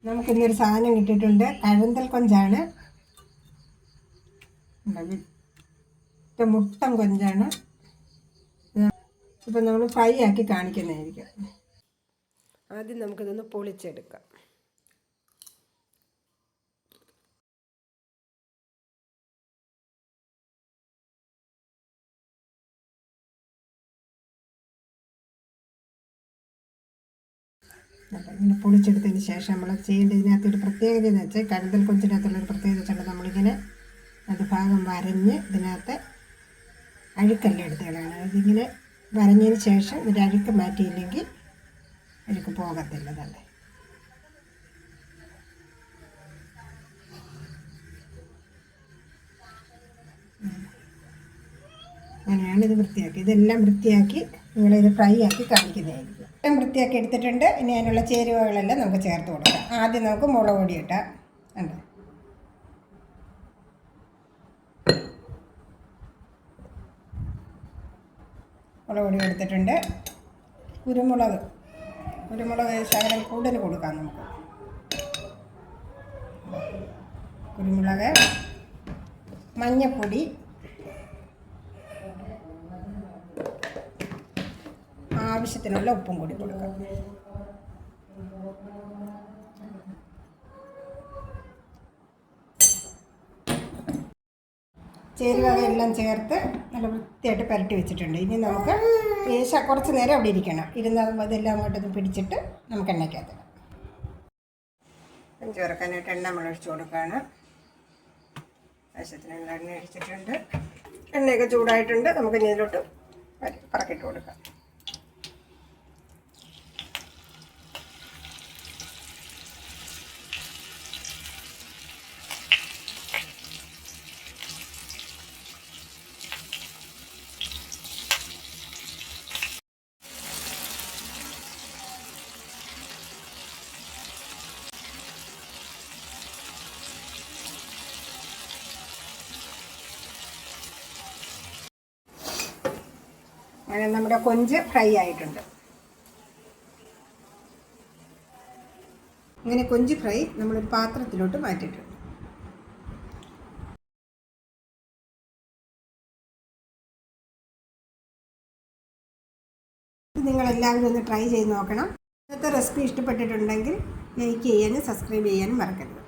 നമുക്കിന്നൊരു സാധനം കിട്ടിയിട്ടുണ്ട്. കഴുന്തൽ കൊഞ്ചാണ്, മുട്ടൻ കൊഞ്ചാണ്. ഇപ്പം നമ്മൾ ഫ്രൈ ആക്കി കാണിക്കുന്നതായിരിക്കും. ആദ്യം നമുക്കിതൊന്ന് പൊളിച്ചെടുക്കാം. അപ്പം ഇങ്ങനെ പൊളിച്ചെടുത്തതിന് ശേഷം നമ്മൾ ചെയ്യേണ്ടതിനകത്തൊരു പ്രത്യേകത എന്ന് വെച്ചാൽ, കഴുതൽ കൊഞ്ചിനകത്തുള്ളൊരു പ്രത്യേകത വെച്ചാൽ നമ്മളിങ്ങനെ അത് ഭാഗം വരഞ്ഞ് ഇതിനകത്ത് അഴുക്കെല്ലാം എടുത്ത് കളയണം. അതിങ്ങനെ വരഞ്ഞതിന് ശേഷം ഇതിൻ്റെ അഴുക്ക് മാറ്റിയില്ലെങ്കിൽ അഴുക്ക് പോകത്തില്ല. തന്നെ അങ്ങനെയാണ് ഇത് വൃത്തിയാക്കി. ഇതെല്ലാം വൃത്തിയാക്കി നിങ്ങളിത് ഫ്രൈ ആക്കി കാണിക്കുന്നതായിരിക്കും. എല്ലാം വൃത്തിയാക്കി എടുത്തിട്ടുണ്ട്. ഇനി അതിനുള്ള ചേരുവകളെല്ലാം നമുക്ക് ചേർത്ത് കൊടുക്കാം. ആദ്യം നമുക്ക് മുളക് പൊടി ഇട്ടാൽ ഉണ്ട്. മുളക് പൊടി എടുത്തിട്ടുണ്ട്. കുരുമുളക് ശകലം കൂടുതൽ കൊടുക്കാം നമുക്ക്. കുരുമുളക്, മഞ്ഞൾപ്പൊടി, ആവശ്യത്തിനുള്ള ഉപ്പും കൂടി കൊടുക്കാം. ചേരുവകയെല്ലാം ചേർത്ത് നല്ല വൃത്തിയായിട്ട് പുരട്ടി വെച്ചിട്ടുണ്ട്. ഇനി നമുക്ക് കുറച്ച് നേരം അവിടെ ഇരിക്കണം. ഇരുന്ന് ഇതെല്ലാം അങ്ങോട്ടൊന്ന് പിടിച്ചിട്ട് നമുക്ക് എണ്ണയ്ക്കകത്ത് കൊഞ്ച് വറുക്കാനായിട്ട് എണ്ണ നമ്മൾ ഒഴിച്ച് കൊടുക്കുകയാണ്. ആവശ്യത്തിനുള്ള എണ്ണ ഒഴിച്ചിട്ടുണ്ട്. എണ്ണയൊക്കെ ചൂടായിട്ടുണ്ട്. നമുക്ക് ഇനി ഇതിലോട്ട് പറക്കിട്ട് കൊടുക്കാം. അങ്ങനെ നമ്മുടെ കൊഞ്ച് ഫ്രൈ ആയിട്ടുണ്ട്. ഇങ്ങനെ കൊഞ്ച് ഫ്രൈ നമ്മളൊരു പാത്രത്തിലോട്ട് മാറ്റിയിട്ടുണ്ട്. നിങ്ങളെല്ലാവരും ഒന്ന് ട്രൈ ചെയ്ത് നോക്കണം. ഇന്നത്തെ റെസിപ്പി ഇഷ്ടപ്പെട്ടിട്ടുണ്ടെങ്കിൽ ലൈക്ക് ചെയ്യാനും സബ്സ്ക്രൈബ് ചെയ്യാനും മറക്കരുത്.